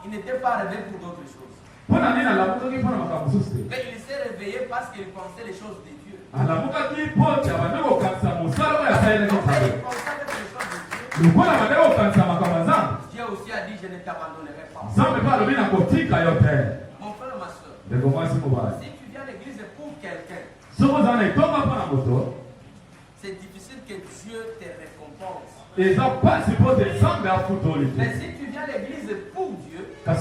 il n'était pas réveillé pour d'autres choses. Mais il s'est réveillé parce qu'il pensait les choses de Dieu. Donc, il pensait que les choses de Dieu. Dieu aussi a dit, je ne t'abandonnerai pas. Mon frère, ma soeur, si tu viens à l'église pour quelqu'un, c'est difficile que Dieu te récompense. Mais si tu viens à l'église pour Dieu, ma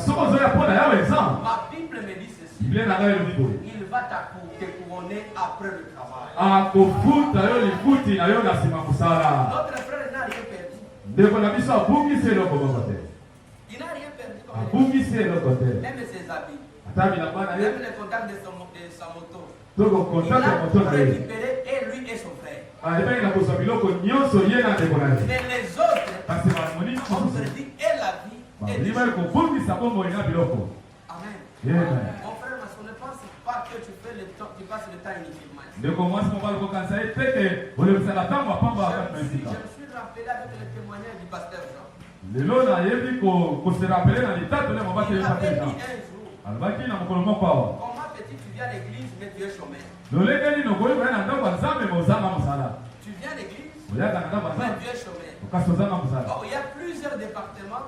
Bible me dit ceci. Il va te couronner après le travail. Notre frère n'a rien perdu. Il n'a rien perdu. Même ses habits. Même le contact de sa moto. Il a récupéré et lui et son frère. Mais les autres, on se dit et la vie et les choses. Amen. Mon frère, on ne pense pas que tu passes le temps inutilement. Je me suis rappelé avec le témoignage du pasteur Jean. Il avait dit un jour, comment petit tu viens à l'église mais tu es chômeur. Tu viens à l'église mais tu es chômeur. Oh, il y a plusieurs départements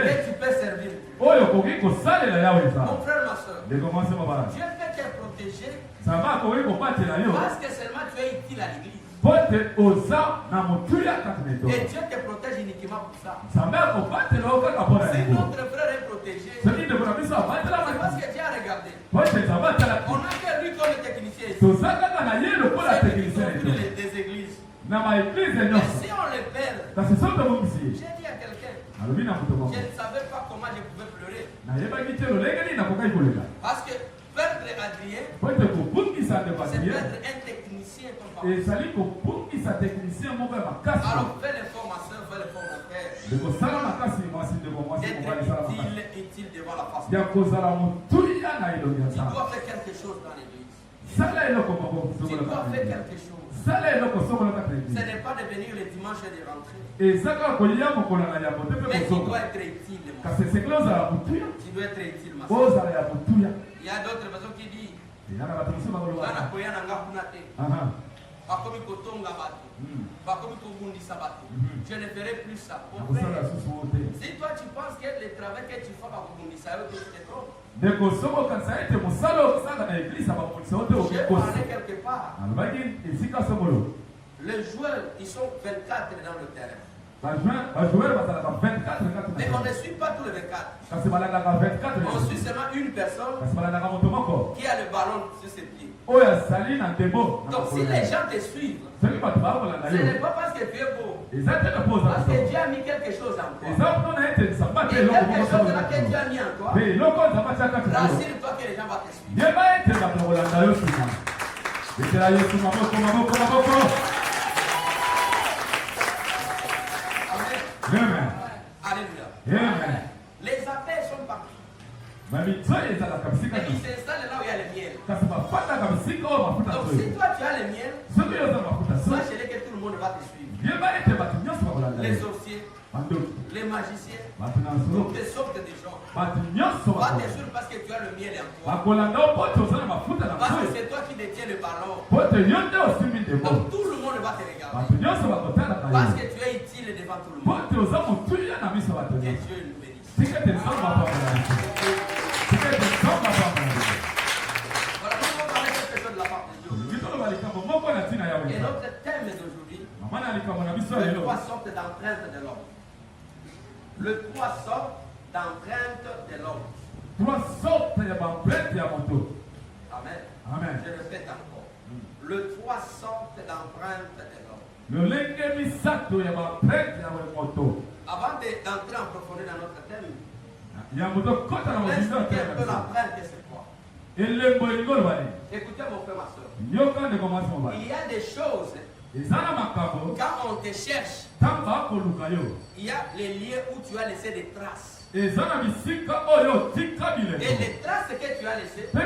et tu peux servir. Mon frère, ma soeur, Dieu peut te protéger parce que seulement tu es utile à l'église. Et Dieu te protège uniquement pour ça. Si notre frère est protégé, c'est parce que Dieu a regardé. On a que lui comme technicien ici. C'est des églises. Mais si on les perd, j'ai dit à quelqu'un, je ne savais pas comment je pouvais pleurer. Parce que perdre Adrien, c'est perdre un technicien ton papa. Alors fais l'effort ma soeur, fais l'effort mon frère. D'être utile devant la face. Tu dois faire quelque chose dans l'église. Tu dois faire quelque chose. Ce n'est pas de venir le dimanche et de rentrer. Mais tu dois être utile. Tu dois être utile, ma soeur. Il y a d'autres personnes qui disent je ne ferai plus ça. Si toi tu penses que le travail que tu fais tu te trompes. Je parlais quelque part. Les joueurs, ils sont 24 dans le terrain. Mais on ne suit pas tous les 24. On suit seulement une personne qui a le ballon sur ses pieds. Donc si les gens te suivent, ce n'est pas parce que tu es beau. Parce que Dieu a mis quelque chose en toi. Et quelque chose là que Dieu a mis en toi, rassure-toi que les gens vont te suivre. Alléluia. Les appels sont partout. Mais ils s'installent là où il y a le miel. Donc si toi tu as le miel, sachez que tout le monde va te suivre. Les sorciers, les magiciens, toutes sortes de gens. Va te suivre parce que tu as le miel en toi. Parce que c'est toi qui détiens le ballon. Donc tout le monde va te regarder. Parce que tu es utile devant tout le monde. Que Dieu nous bénisse. Voilà, nous allons parler quelque chose de la part de Dieu. Et notre thème d'aujourd'hui, le 3 sortes d'empreintes de l'homme. Le 3 sortes d'empreintes de l'homme. 3 sortes d'empreintes de l'homme. Amen. Amen. Je répète encore. Le 3 sortes d'empreintes de l'homme. Avant d'entrer en profondeur dans notre thème, expliquez un peu l'empreinte que c'est quoi. Écoutez mon frère, ma soeur. Il y a des choses, quand on te cherche, il y a les lieux où tu as laissé des traces. Et les traces que tu as laissées, si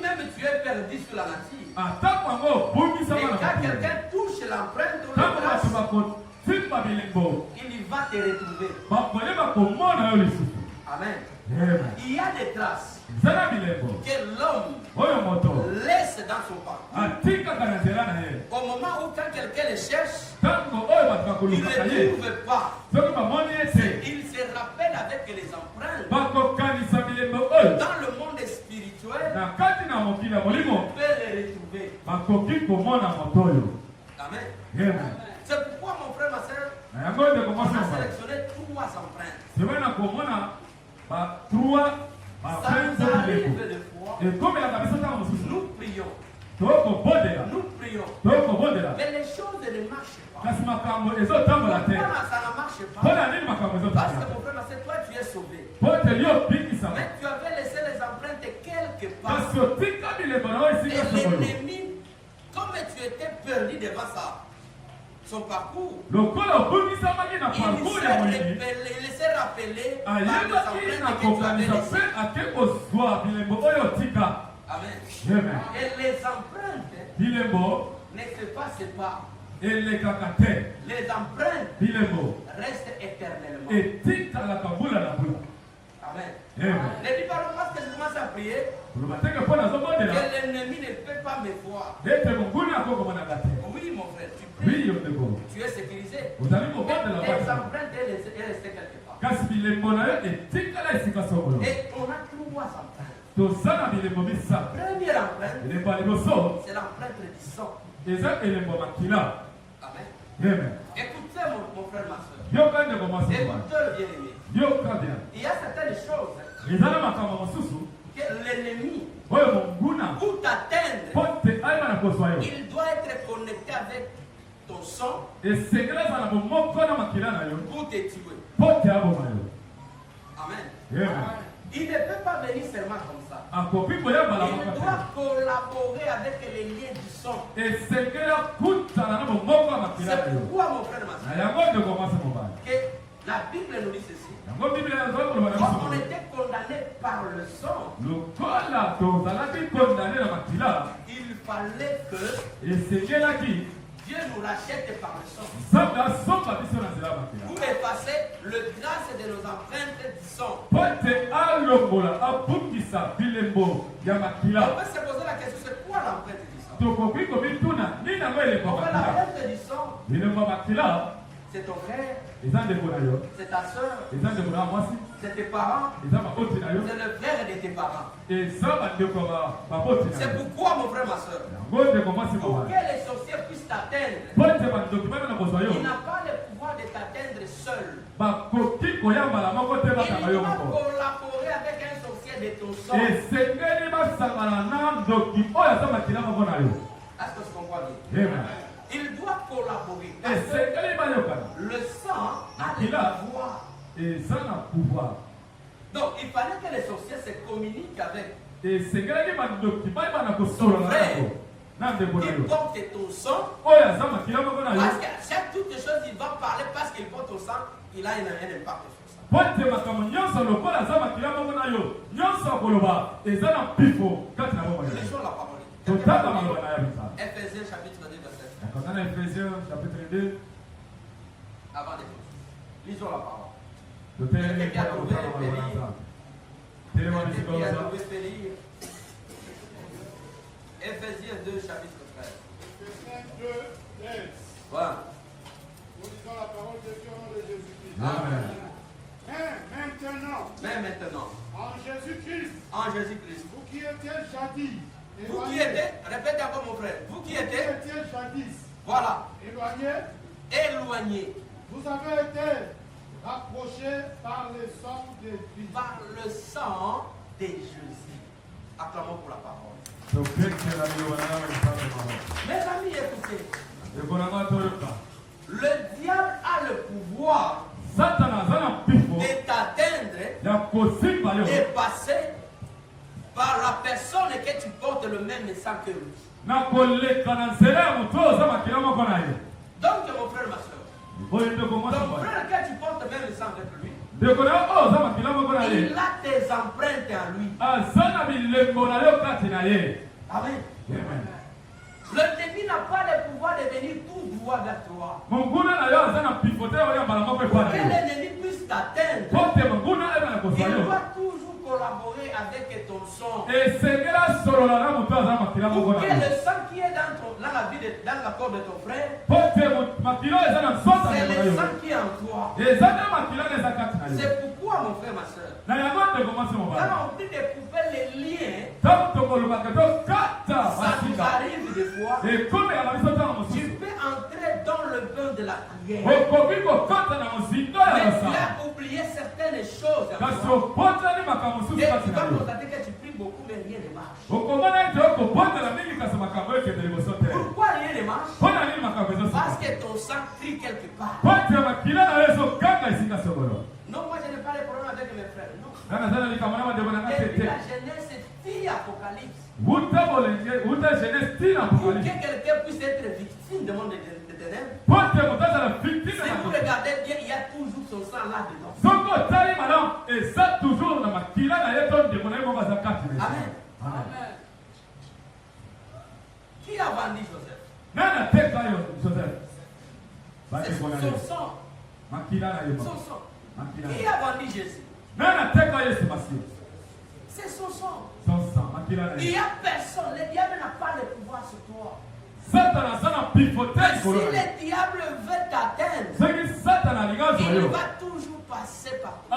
même tu es perdu sur la nature, et quand quelqu'un touche l'empreinte ou la trace, il va te retrouver. Amen. Il y a des traces que l'homme laisse dans son parcours. Au moment où quand quelqu'un le cherche, il ne le trouve pas. Il se rappelle avec les empreintes. Dans le monde spirituel, on peut les retrouver. Amen. C'est pourquoi mon frère, ma soeur, on a sélectionné 3 empreintes. Ça nous arrive de fois. Nous prions. Nous prions. Mais les choses ne marchent pas. Pourquoi ça ne marche pas? Parce que mon frère, ma soeur, toi tu es sauvé. Mais tu avais laissé les empreintes quelque part. Et l'ennemi, comme tu étais perdu devant ça, son parcours, il s'est rappelé par les empreintes que tu avais laissées. Amen. Et les empreintes ne se passent pas. Les empreintes restent éternellement. Amen. Ne dis pas parce que je commence à prier que l'ennemi ne peut pas me voir. Oui, mon frère, tu pries. Tu es sécurisé. Les empreintes est restées quelque part. Et on a 3 empreintes. Première empreinte, c'est l'empreinte du sang. Amen. Écoutez mon frère, ma soeur. Écoutez bien-aimé. Il y a certaines choses que l'ennemi, pour t'atteindre, il doit être connecté avec ton sang pour te tuer. Amen. Il ne peut pas venir seulement comme ça. Il doit collaborer avec les liens du sang. C'est pourquoi, mon frère, ma soeur, que la Bible nous dit ceci. Comme on était condamné par le sang, il fallait que Dieu nous rachète par le sang. Pour effacer le grâce de nos empreintes du sang. On peut se poser la question, c'est quoi l'empreinte du sang? L'empreinte du sang, c'est ton frère, c'est ta soeur, c'est tes parents, c'est le frère de tes parents. C'est pourquoi, mon frère, ma soeur, pour que les sorciers puissent t'atteindre, il n'a pas le pouvoir de t'atteindre seul. Il doit collaborer avec un sorcier de ton sang. Est-ce que tu comprends bien? Il doit collaborer. Le sang a le pouvoir. Donc il fallait que les sorciers se communiquent avec son frère qui porte ton sang. Parce que chaque toute chose, il va parler parce qu'il porte ton sang, il a un impact sur ça. Lisons la parole. Ephésiens chapitre 2, verset 7. Avant de clôturer. Lisons la parole. Quelqu'un qui a trouvé Ephésiens 2, chapitre 13. Ephésiens 2, 13. Voilà. Nous lisons la parole de Dieu au nom de Jésus-Christ. Amen. Mais maintenant, en Jésus-Christ, vous qui étiez jadis, vous qui étiez, répète encore mon frère, vous qui étiez jadis, voilà, éloignés, vous avez été rapprochés par le sang de Christ. Par le sang de Jésus. Acclamons pour la parole. Mes amis, écoutez. Le diable a le pouvoir de t'atteindre et passer par la personne que tu portes le même sang que lui. Donc mon frère, ma soeur, ton frère que tu portes le même sang avec lui, il a tes empreintes en lui. Amen. Le qui n'a pas le pouvoir de venir tout droit vers toi. Pour que l'ennemi puisse t'atteindre, il doit toujours collaborer avec ton sang. Pour que le sang qui est dans la corps de ton frère, c'est le sang qui est en toi. C'est pourquoi, mon frère, ma soeur, quand on dit de couper les liens, ça nous arrive des fois. Tu peux entrer dans le bain de la prière, mais tu as oublié certaines choses. Et tu vas constater que tu pries beaucoup, mais rien ne marche. Pourquoi rien ne marche? Parce que ton sang crie quelque part. Non, moi je n'ai pas de problème avec mes frères. Non. Depuis la Genèse, c'est Apocalypse. Pour que quelqu'un puisse être victime de monde de ténèbres. Si vous regardez bien, il y a toujours son sang là-dedans. Amen. Amen. Qui a vendu Joseph? C'est son sang. Son sang. Qui a vendu Jésus? C'est son sang. Il n'y a personne. Le diable n'a pas le pouvoir sur toi. Mais si le diable veut t'atteindre, il va toujours passer par toi.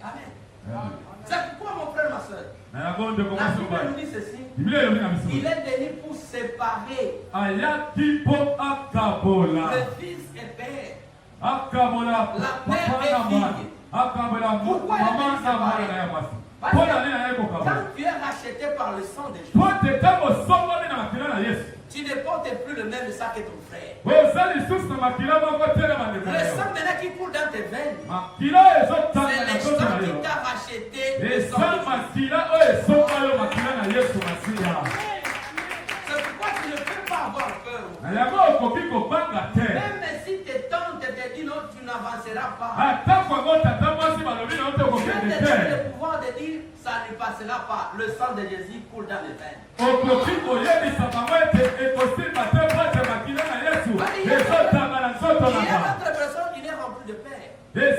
Amen. C'est pourquoi, mon frère, ma soeur, la Bible nous dit ceci. Il est venu pour séparer le fils et père, la mère et fille. Pourquoi il est séparé? Parce que quand tu es racheté par le sang de Jésus, tu ne portes plus le même sang que ton frère. Le sang maintenant qui coule dans tes veines, c'est le sang qui t'a racheté. Le sang c'est pourquoi tu ne peux pas avoir peur. Même si tes tantes te disent non, tu n'avanceras pas. Je te donne le pouvoir de dire ça ne passera pas. Le sang de Jésus coule dans les veines. Il y a d'autres personnes qui sont remplies de paix. C'est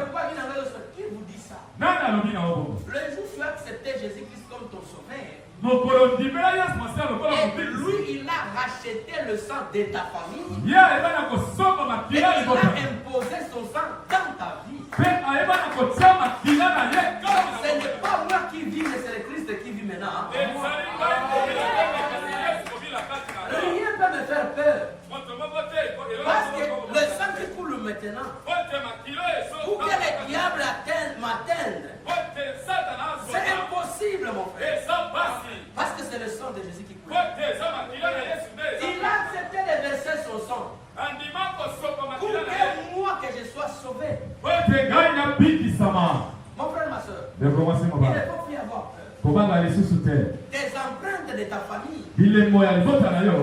pourquoi qui vous dit ça? Le jour où tu as accepté Jésus-Christ comme ton sauveur, et lui, il a racheté le sang de ta famille. Et il a imposé son sang dans ta vie. Ce n'est pas moi qui vis, mais c'est le Christ qui vit maintenant. Rien ne peut me faire peur. Parce que le sang qui coule maintenant, pour que le diable m'atteigne, c'est impossible, mon frère. Parce que c'est le sang de Jésus qui coule. Il a accepté de verser son sang pour que moi, que je sois sauvé. Mon frère, ma soeur, il ne faut plus avoir peur. Tes empreintes de ta famille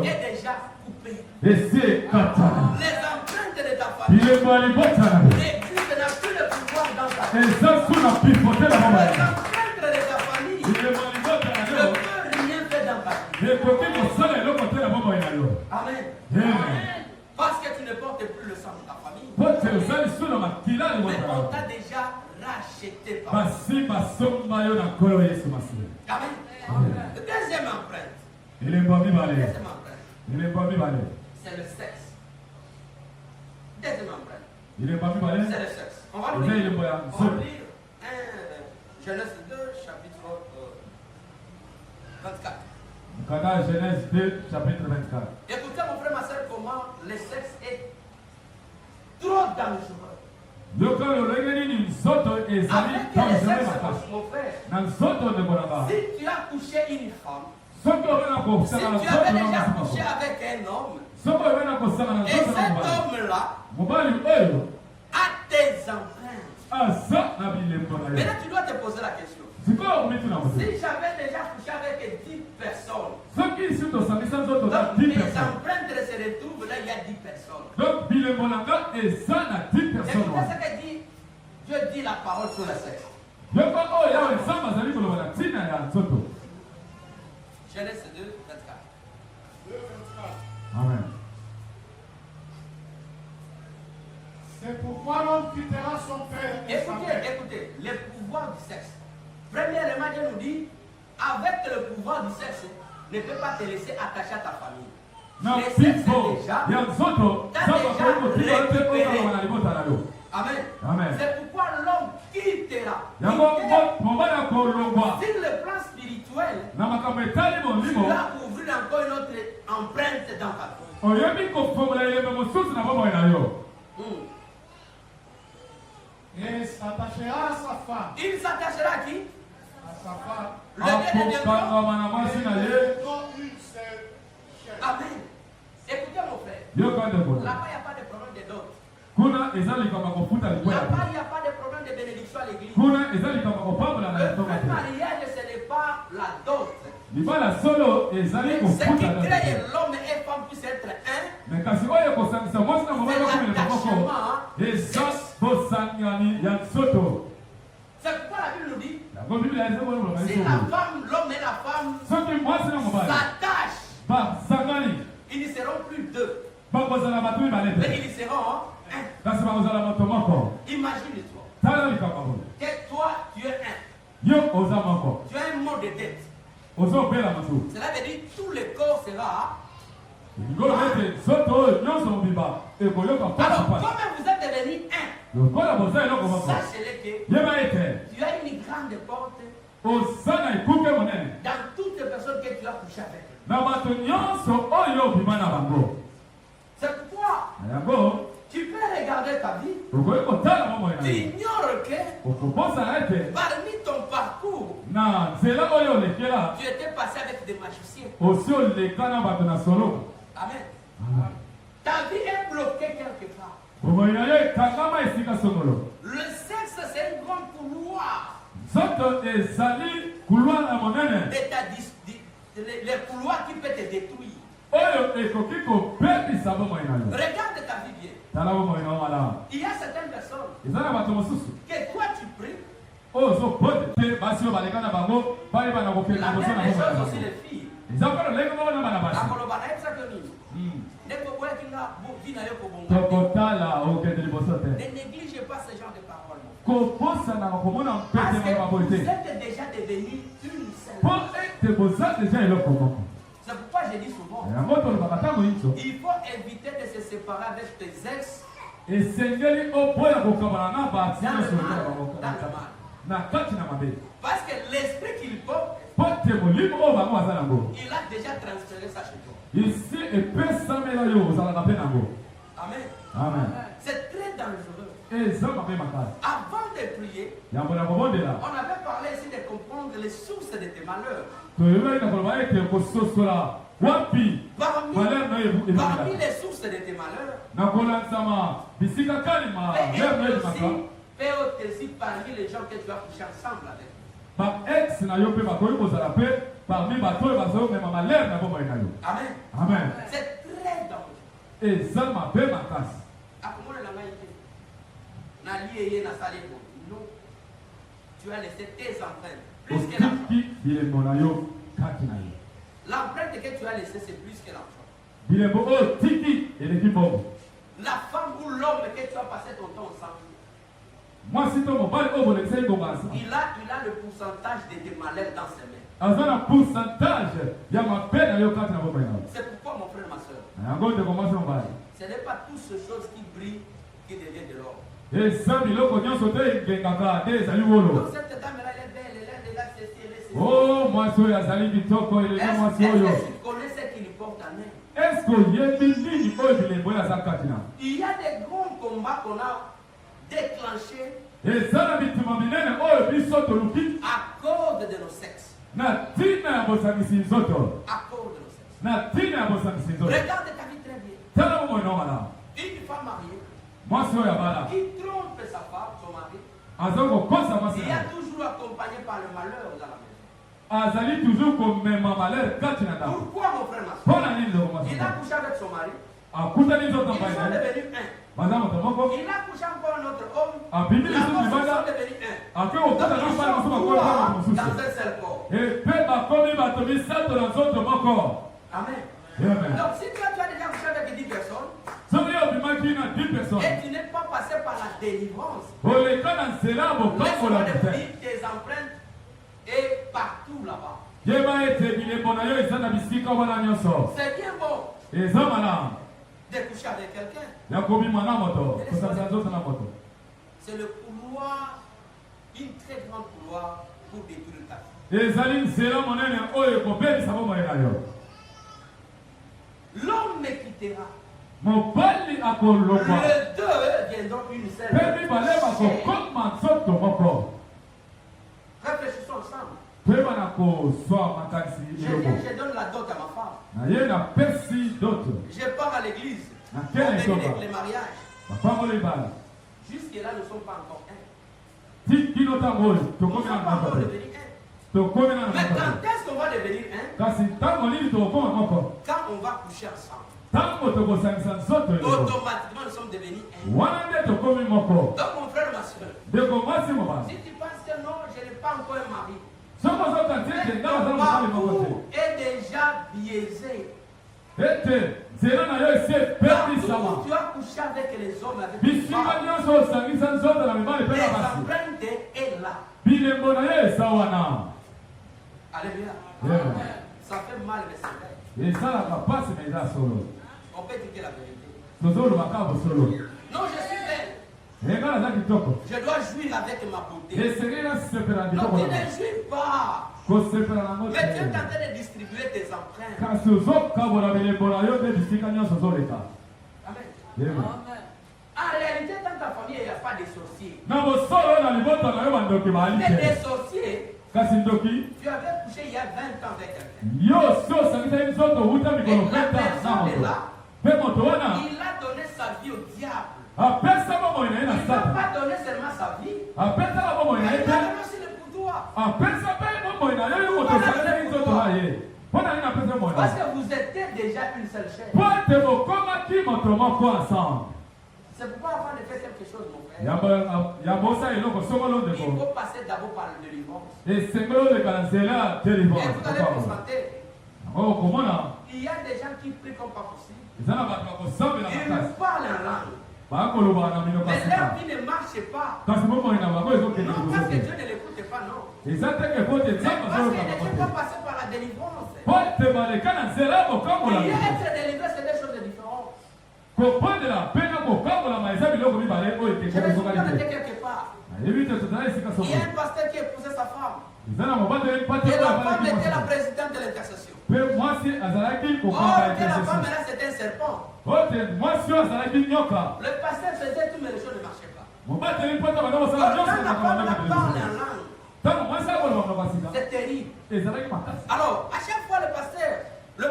est déjà coupées. Les empreintes de ta famille, l'Église n'a plus le pouvoir dans ta vie. Les empreintes de ta famille, ne peut rien faire dans ta vie. Amen. Parce que tu ne portes plus le sang de ta famille. Mais on t'a déjà racheté par Amen. Deuxième empreinte. C'est le sexe. Deuxième empreinte. C'est le sexe. On va lire Genèse 2, chapitre 24. Genèse 2, chapitre 24. Écoutez, mon frère, ma soeur, comment le sexe est trop dangereux. Avec le sexe, mon frère, si tu as couché une femme, si tu avais déjà couché avec un homme, et cet homme-là a tes empreintes. Maintenant, tu dois te poser la question. Si j'avais déjà couché avec 10 personnes, donc mes empreintes se retrouvent là, il y a 10 personnes. Et c'est ce que dit, Dieu dit la parole sur le sexe. Genèse 2, 24. Amen. C'est pourquoi l'homme quittera son père et sa mère. Écoutez, le pouvoir du sexe. Premièrement, Dieu nous dit, avec le pouvoir du sexe, ne peux pas te laisser attacher à ta famille. Non, le sexe déjà, Amen. Amen. C'est pourquoi l'homme quittera. Sur le plan spirituel, tu as ouvert encore une autre empreinte dans ta vie. Et s'attachera à sa femme. Il s'attachera à qui? À sa femme. Le Dieu deviendra une seule chair. Amen. Écoutez mon frère. Là-bas, il n'y a pas de problème de dot. Là-bas, il n'y a pas de problème de bénédiction à l'église. Le vrai mariage, ce n'est pas la dot. Ce qui crée l'homme et femme puisse être un, c'est l'attachement. C'est pourquoi la Bible nous dit, si la femme, l'homme et la femme s'attachent, ils ne seront plus deux, mais ils seront un. Imagine-toi que toi, tu es un. Tu as un mot de tête. Cela veut dire que tout le corps sera. Alors, comment vous êtes devenu un? Sachez-le que tu as une grande porte dans toutes les personnes que tu as couché avec. C'est pourquoi tu peux regarder ta vie. Tu ignores que parmi ton parcours, tu étais passé avec des magiciens. Amen. Ta vie est bloquée quelque part. Le sexe, c'est un grand couloir. Les couloirs qui peuvent te détruire. Regarde ta vie bien. Il y a certaines personnes que toi tu pries. La même chose aussi les filles. Ne négligez pas ce genre de paroles. Parce que vous êtes déjà devenus une seule. C'est pourquoi je dis souvent, il faut éviter de se séparer avec tes ex dans le mal. Parce que l'esprit qu'il porte, il a déjà transféré ça chez toi. Amen. C'est très dangereux. Avant de prier, on avait parlé ici de comprendre les sources de tes malheurs. Parmi les sources de tes malheurs, peut aussi parmi les gens que tu as couché ensemble avec. Amen. C'est très dangereux. Non. Tu as laissé tes empreintes. Plus que l'argent. L'empreinte que tu as laissée, c'est plus que l'argent. La femme ou l'homme que tu as passé ton temps ensemble, il a le pourcentage de tes malheurs dans ses mains. C'est pourquoi mon frère, ma soeur, ce n'est pas toutes ces choses qui brillent qui deviennent de l'or. Donc cette dame-là, elle est belle, elle est là, ceci, elle est ceci. Est-ce que tu connais ce qu'il porte en elle? Il y a des grands combats qu'on a déclenchés à cause de nos sexes. À cause de nos sexes. Regarde ta vie très bien. Une femme mariée qui trompe sa femme, son mari, il est toujours accompagné par le malheur dans la maison. Pourquoi mon frère, ma soeur? Il a couché avec son mari. Ils sont devenus un. Il a couché encore un autre homme. Les hommes sont devenus un. Donc ils sont trois dans un seul corps. Amen. Donc si toi tu as déjà couché avec 10 personnes, et tu n'es pas passé par la délivrance, laisse-moi définir tes empreintes et partout là-bas. C'est bien bon de coucher avec quelqu'un. C'est le couloir, une très grande couloir pour détruire ta vie. L'homme me quittera. Les deux viendront une seule. Réfléchissons ensemble. Je donne la dot à ma femme. Je pars à l'église. On bénit les mariages. Jusque-là, nous ne sommes pas encore un. Nous ne sommes pas encore devenir un. Mais quand est-ce qu'on va devenir un? Quand on va coucher ensemble. Automatiquement, nous sommes devenus un. Donc, mon frère, ma soeur, si tu penses que non, je n'ai pas encore un mari, ton parcours est déjà biaisé. Tu as couché avec les hommes, avec les femmes. Les empreintes est là. Alléluia. Ça fait mal, mais c'est vrai. On peut dire la vérité. Non, je suis belle. Je dois jouir avec ma beauté. Non, tu ne jouis pas. Mais tu es en train de distribuer tes empreintes. Amen. En réalité, dans ta famille, il n'y a pas de sorciers. Mais des sorciers, tu avais couché il y a 20 ans avec quelqu'un. Et la personne est là. Il a donné sa vie au diable. Il n'a pas donné seulement sa vie. Il a donné aussi le pouvoir. Parce que vous étiez déjà une seule chair. C'est pourquoi avant de faire quelque chose, mon frère, il faut passer d'abord par la délivrance. Et vous allez constater, il y a des gens qui prient comme pas possible. Ils parlent en langue. Mais leur vie ne marche pas. Non, parce que Dieu ne l'écoute pas, non. Mais parce qu'il ne faut pas passer par la délivrance. Il y a être délivré, c'est des choses différentes. Je me souviens de quelque part. Il y a un pasteur qui a épousé sa femme. Et la femme était la présidente de l'intercession. Or, que la femme là, c'était un serpent. Le pasteur faisait tout, mais les choses ne marchaient pas. Or, quand la femme la parle en langue, c'est terrible. Alors, à chaque fois, le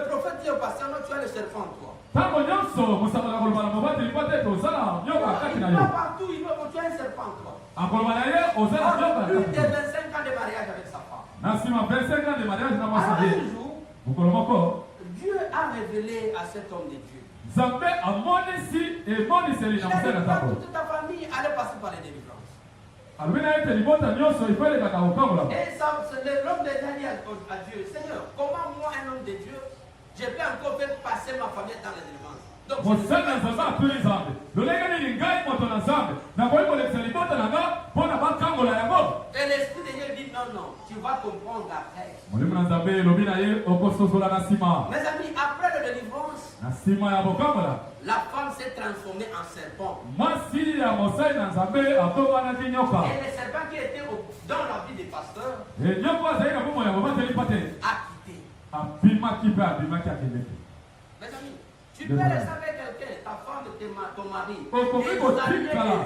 prophète dit au pasteur, non, tu as le serpent en toi. Il va partout, il veut que tu aies un serpent en toi. Plus de 25 ans de mariage avec sa femme. Alors, un jour, Dieu a révélé à cet homme de Dieu. Il a dit que toute ta famille allait passer par les délivrances. Et l'homme de Dieu dit à Dieu, Seigneur, comment moi, un homme de Dieu, je peux encore faire passer ma famille dans les délivrances? Donc, et l'Esprit de Dieu dit non, non, tu vas comprendre après. Mes amis, après la délivrance, la femme s'est transformée en serpent. Et le serpent qui était dans la vie des pasteurs a quitté. Mes amis, tu peux rester avec quelqu'un, ta femme, ton mari, et vous allez des années.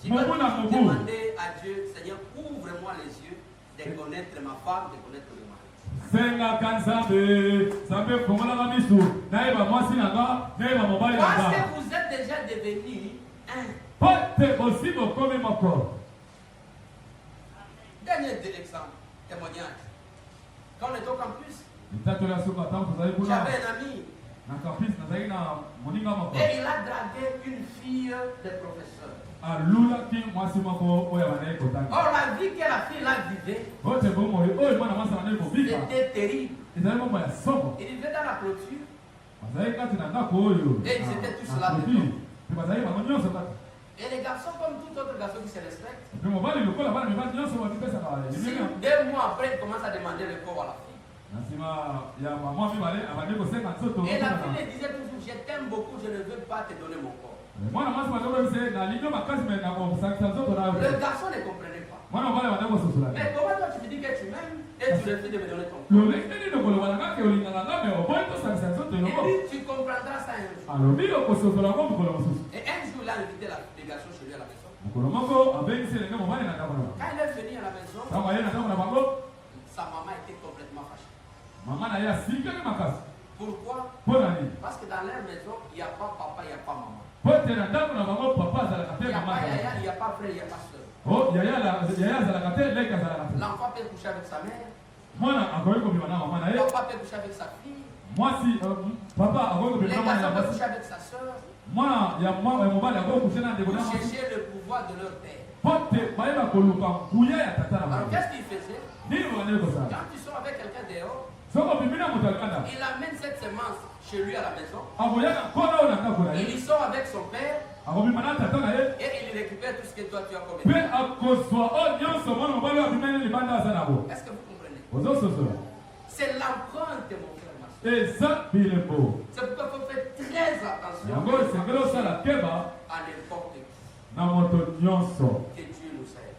Tu vas demander à Dieu, Seigneur, ouvre-moi les yeux de connaître ma femme, de connaître mon mari. Parce que vous êtes déjà devenu un. Dernier exemple, témoignage. Quand on est au campus, j'avais un ami. Et il a dragué une fille de professeur. Or, la vie que la fille là vivait, c'était terrible. Il vivait dans la clôture. Et ils étaient tous là dedans. Et les garçons, comme tout autre garçon qui se respecte, 2 mois après, ils commencent à demander le corps à la fille. Et la fille lui disait toujours, je t'aime beaucoup, je ne veux pas te donner mon corps. Le garçon ne comprenait pas. Mais comment toi tu me dis que tu m'aimes et tu refuses de me donner ton corps? Et puis tu comprendras ça un jour. Et un jour, il a invité les garçons chez lui à la maison. Quand il est venu à la maison, sa maman était complètement fâchée. Pourquoi? Parce que dans leur maison, il n'y a pas papa, il n'y a pas maman. Il n'y a pas yaya, il n'y a pas frère, il n'y a pas soeur. L'enfant peut coucher avec sa mère. Papa peut coucher avec sa fille. Les garçons peuvent coucher avec sa soeur. Pour chercher le pouvoir de leur père. Alors qu'est-ce qu'il faisait? Quand tu sors avec quelqu'un dehors, il amène cette semence chez lui à la maison. Il y sort avec son père. Et il récupère tout ce que toi tu as commis. Est-ce que vous comprenez? C'est l'empreinte, mon frère, ma soeur. C'est pourquoi il faut faire très attention à n'importe qui. Que Dieu nous aide.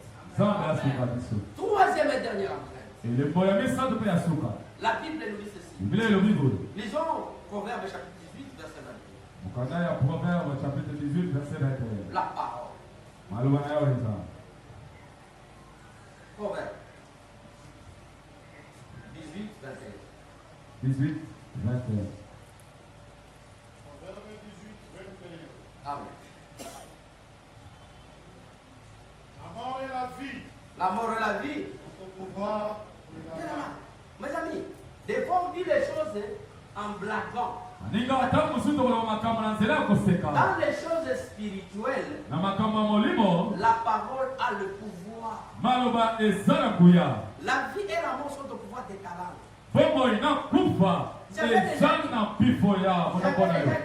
Troisième et dernière empreinte. La Bible nous dit ceci. Lisons Proverbe chapitre 18, verset 21. La parole. Proverbe 18, 21. 18, 21. Proverbe 18, 21. Amen. La mort et la vie. La mort et la vie. Son pouvoir et la main. Mes amis, des fois on dit les choses en blaguant. Dans les choses spirituelles, la parole a le pouvoir. La vie et la mort sont au pouvoir des talents. J'avais déjà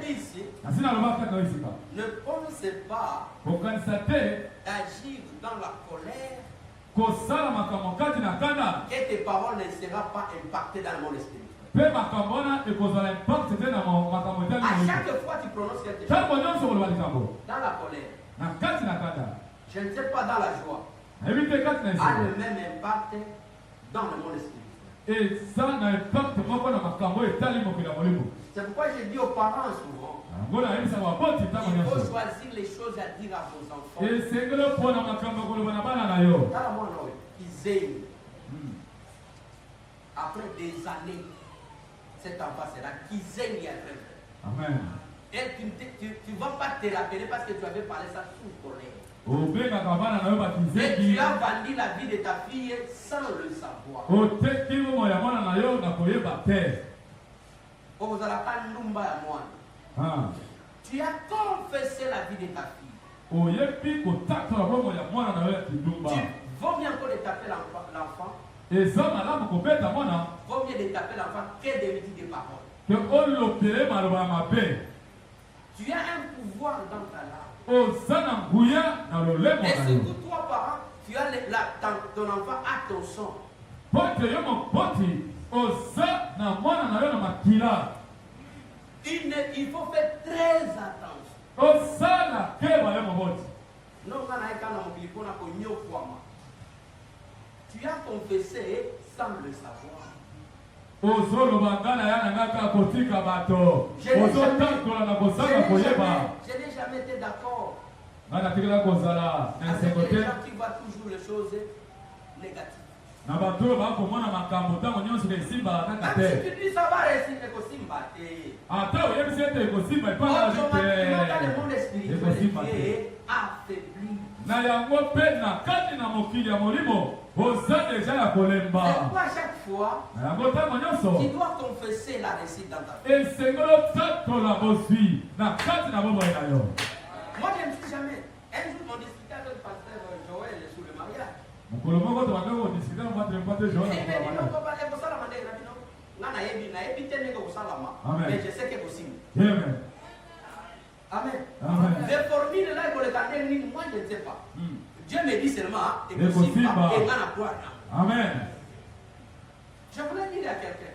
dit ici, ne pensez pas agir dans la colère et tes paroles ne seront pas impactées dans le monde spirituel. À chaque fois que tu prononces quelque chose, dans la colère, je ne sais pas, dans la joie, a le même impact dans le monde spirituel. C'est pourquoi je dis aux parents souvent, il faut choisir les choses à dire à vos enfants. Ils aiment. Après des années, cet enfant sera qu'ils aiment après. Amen. Et tu ne vas pas te rappeler parce que tu avais parlé ça sous colère. Et tu as vendu la vie de ta fille sans le savoir. Tu as confessé la vie de ta fille. Tu vaut mieux encore de taper l'enfant. Vaut mieux de taper l'enfant que de lui dire des paroles. Tu as un pouvoir dans ta langue. Et surtout toi, parent, tu as ton enfant à ton son. Il faut faire très attention. Tu as confessé sans le savoir. Je n'ai jamais été d'accord avec les gens qui voient toujours les choses négatives. Même si tu dis ça va réussir, le monde spirituel est affaibli. C'est quoi chaque fois tu dois confesser la réussite dans ta vie. Moi je ne suis jamais. Un jour on discutait avec le pasteur Joël sur le mariage. Mais je sais que c'est possible. Amen. Les formules là, moi je ne sais pas. Dieu me dit seulement, et possible, et Amen. Je voulais dire à quelqu'un,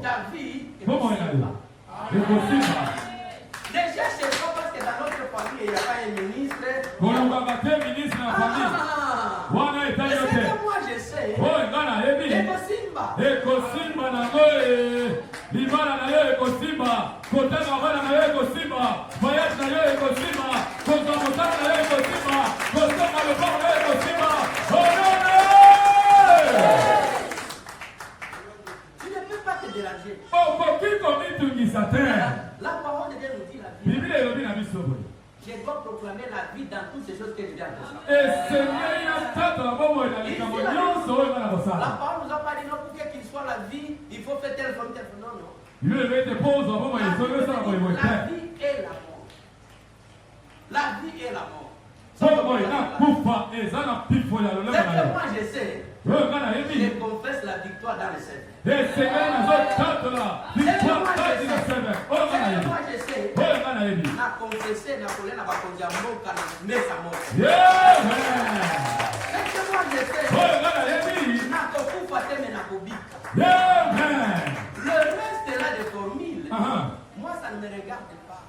ta vie est possible. Déjà, c'est pas parce que dans notre famille, il n'y a pas un ministre. Mais ce que moi je sais, c'est possible. Tu ne peux pas te déranger. La parole de Dieu nous dit la vie. Je dois proclamer la vie dans toutes ces choses que je viens de faire. La parole nous a pas dit non, pour qu'il soit la vie, il faut faire tel forme, tel forme. Non, non. La vie est la mort. La vie est la mort. C'est que moi je sais. Je confesse la victoire dans les sept. C'est que moi je sais. Na confesser na kolena ba konja moka na mesa moka. C'est que moi je sais. Na kokufa teme na kobika. Le reste là des formules. Moi ça ne me regarde pas.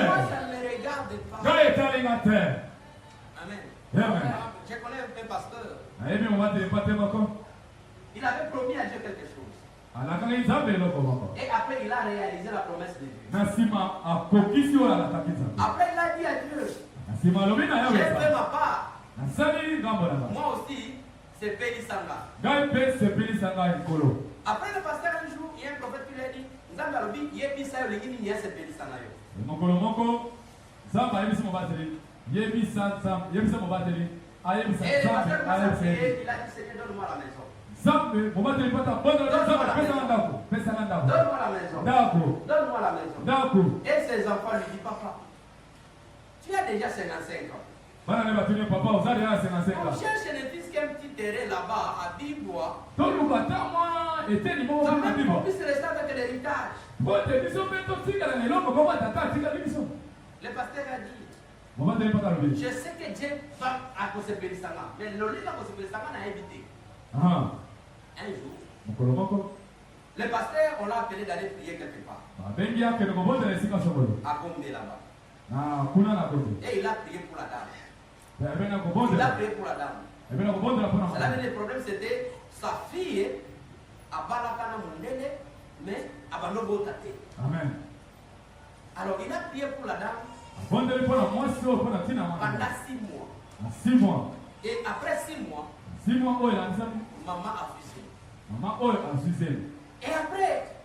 Moi ça ne me regarde pas. Amen. Je connais un pasteur. Il avait promis à Dieu quelque chose. Et après, il a réalisé la promesse de Dieu. Après, il a dit à Dieu, j'ai fait ma part. Moi aussi, c'est Pélisanga. Après, le pasteur, un jour, il y a un prophète qui lui a dit, Nzambalobi, il y a Pisa, il y a ce Pélisanga. Et le pasteur m'a prié, il a dit, Seigneur, donne-moi la maison. Donne-moi la maison. Et ses enfants lui disent, papa, tu as déjà 55 ans. On cherche le fils qui a un petit terrain là-bas à Bibois. On puisse rester avec l'héritage. Le pasteur a dit, je sais que Dieu va à cause de Pélisanga, mais le lit à cause de Pélisanga n'a évité. Un jour, le pasteur, on l'a appelé d'aller prier quelque part. À Gombe là-bas. Et il a prié pour la dame. Il a prié pour la dame. Le problème c'était sa fille à Balakana Mondele, mais à Banobotate. Amen. Alors il a prié pour la dame pendant 6 mois. 6 mois. Et après 6 mois, maman a fusé. Et après,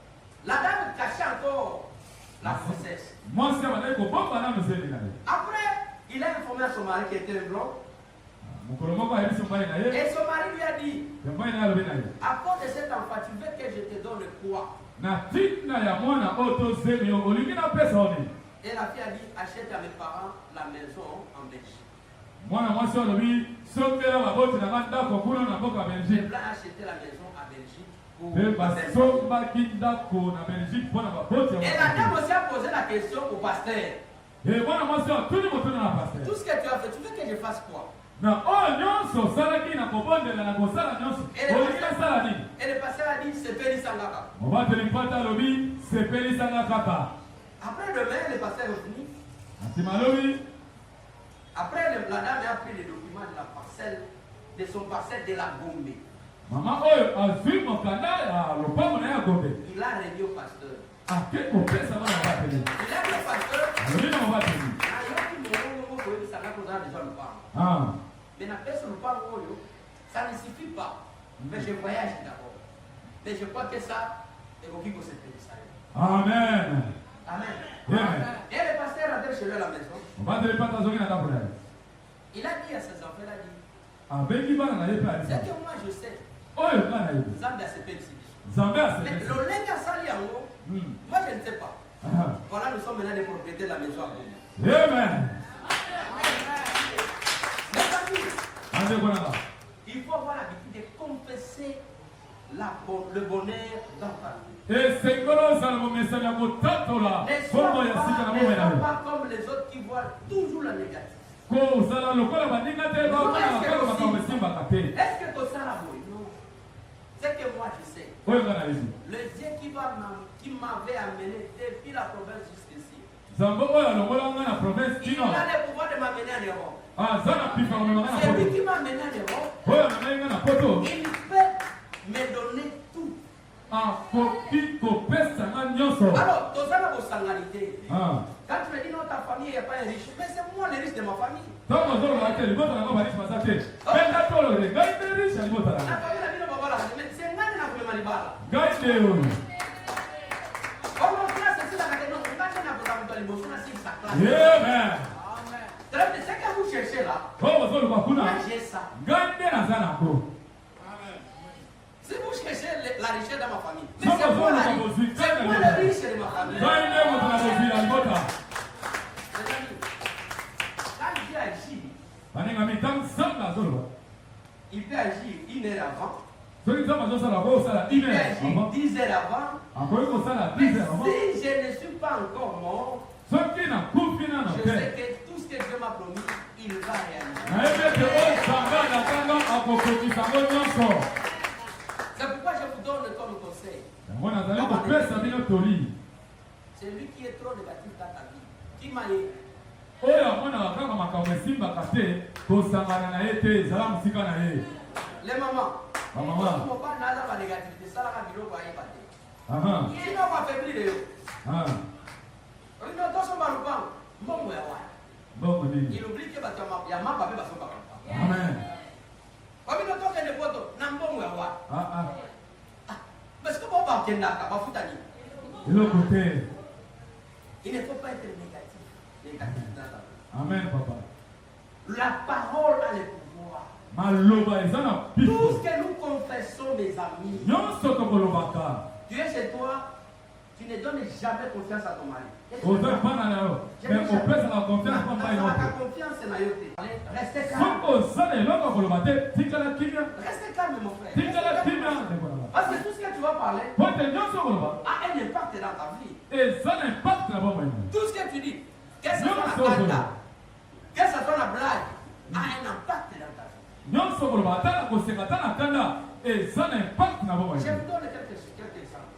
la dame cachait encore la grossesse. Après, il a informé à son mari qui était blanc. Et son mari lui a dit, à cause de cet enfant, tu veux que je te donne quoi? Et la fille a dit, achète à mes parents la maison en Belgique. Les Blancs ont acheté la maison à Belgique. Et la dame aussi a posé la question au pasteur. Tout ce que tu as fait, tu veux que je fasse quoi? Et le pasteur a dit, c'est Pélisanga. Après demain, le pasteur est venu. Après, la dame a pris les documents de la parcelle, de son parcelle de la Gombe. Il a remis au pasteur. Il a dit au pasteur, mais ça ne suffit pas. Mais je voyage d'abord. Mais je crois que ça est au niveau de cette personne. Amen. Amen. Et le pasteur rentre chez lui à la maison. Il a dit à ses enfants, il a dit, c'est que moi je sais. Zambia se fait ici. Mais le lenga sali yango, moi je ne sais pas. Voilà, nous sommes maintenant des propriétaires de la maison à Goma. Amen. Il faut avoir l'habitude de confesser le bonheur dans ta vie. Ne sois pas comme les autres qui voient toujours la négative. Est-ce que tu sais la bonne? Non. C'est que moi je sais. Le Dieu qui m'avait amené depuis la province jusqu'ici. Il a le pouvoir de m'amener en Europe. C'est lui qui m'a amené en Europe. Il peut me donner tout. Alors, tu as la personnalité. Quand tu me dis non, ta famille n'est pas riche, mais c'est moi le riche de ma famille. La famille n'a pas de mais c'est moi qui n'ai pas de malibala. C'est que vous cherchez là. Moi j'ai ça. Si vous cherchez la richesse de ma famille, mais c'est moi le riche de ma famille. Quand Dieu agit, il peut agir 1 heure avant. Il peut agir 10 heures avant. Mais si je ne suis pas encore mort, je sais que tout ce que Dieu m'a promis, il va réaliser. C'est pourquoi je vous donne comme conseil. C'est lui qui est trop négatif dans ta vie. Qui m'a dit? Les mamans. Maman. Tu ne pas dans la négativité. Ça, la vidéo va y battre. Il n'a pas fait plus de eux. Il oublie que il y a ma papa et son papa. Amen. Parce que bon, il ne faut pas être négatif. Amen, papa. La parole a le pouvoir. Tout ce que nous confessons, mes amis, tu es chez toi, tu ne donnes jamais confiance à ton mari. Restez calme. Restez calme, mon frère. Parce que tout ce que tu vas parler a un impact dans ta vie. Tout ce que tu dis, que ce soit la kanda, que ce soit la blague, a un impact dans ta vie. Je vous donne quelques exemples.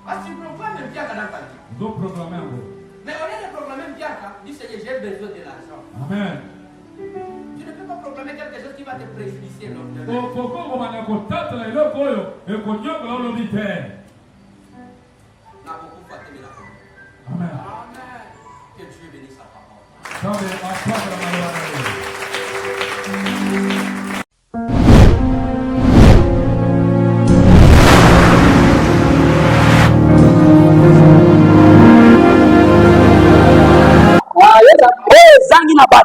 Parce que tu proclames Mpiaka dans ta vie. Mais au lieu de proclamer Mpiaka, dis Seigneur, j'ai besoin de l'argent. Amen. Tu ne peux pas proclamer quelque chose qui va te préjudicer longtemps. Amen. Que Dieu bénisse sa parole.